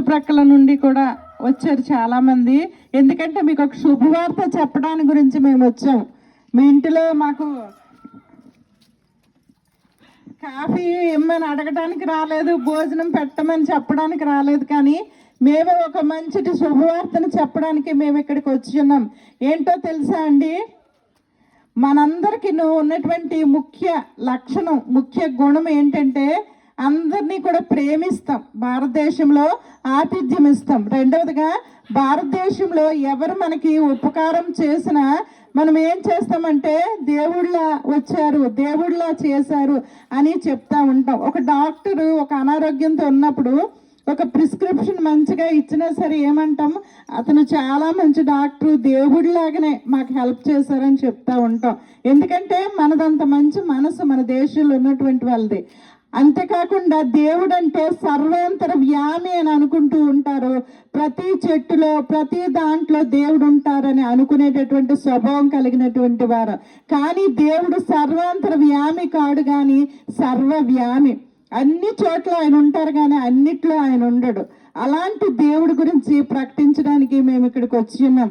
చుట్టుప్రక్కల నుండి కూడా వచ్చారు చాలామంది. ఎందుకంటే మీకు ఒక శుభవార్త చెప్పడానికి గురించి మేము వచ్చాం. మీ ఇంటిలో మాకు కాఫీ ఇమ్మని అడగడానికి రాలేదు, భోజనం పెట్టమని చెప్పడానికి రాలేదు, కానీ మేము ఒక మంచి శుభవార్తను చెప్పడానికి మేము ఇక్కడికి వచ్చి ఉన్నాం. ఏంటో తెలుసా అండి, మనందరికీ ఉన్నటువంటి ముఖ్య లక్షణం, ముఖ్య గుణం ఏంటంటే అందరినీ కూడా ప్రేమిస్తాం, భారతదేశంలో ఆతిథ్యం ఇస్తాం. రెండవదిగా భారతదేశంలో ఎవరు మనకి ఉపకారం చేసినా మనం ఏం చేస్తామంటే దేవుళ్ళ వచ్చారు, దేవుళ్ళ చేశారు అని చెప్తా ఉంటాం. ఒక డాక్టరు ఒక అనారోగ్యంతో ఉన్నప్పుడు ఒక ప్రిస్క్రిప్షన్ మంచిగా ఇచ్చినా సరే ఏమంటాం, అతను చాలా మంచి డాక్టరు, దేవుడిలాగానే మాకు హెల్ప్ చేశారని చెప్తా ఉంటాం. ఎందుకంటే మనదంత మంచి మనసు మన దేశంలో ఉన్నటువంటి వాళ్ళది. అంతేకాకుండా దేవుడు అంటే సర్వాంతర వ్యామి అని అనుకుంటూ ఉంటారు. ప్రతి చెట్టులో ప్రతి దాంట్లో దేవుడు ఉంటారని అనుకునేటటువంటి స్వభావం కలిగినటువంటి వారు. కానీ దేవుడు సర్వాంతర వ్యామి కాడు, కానీ సర్వవ్యామి. అన్ని చోట్ల ఆయన ఉంటారు కానీ అన్నిట్లో ఆయన ఉండడు. అలాంటి దేవుడి గురించి ప్రకటించడానికి మేము ఇక్కడికి వచ్చి ఉన్నాం.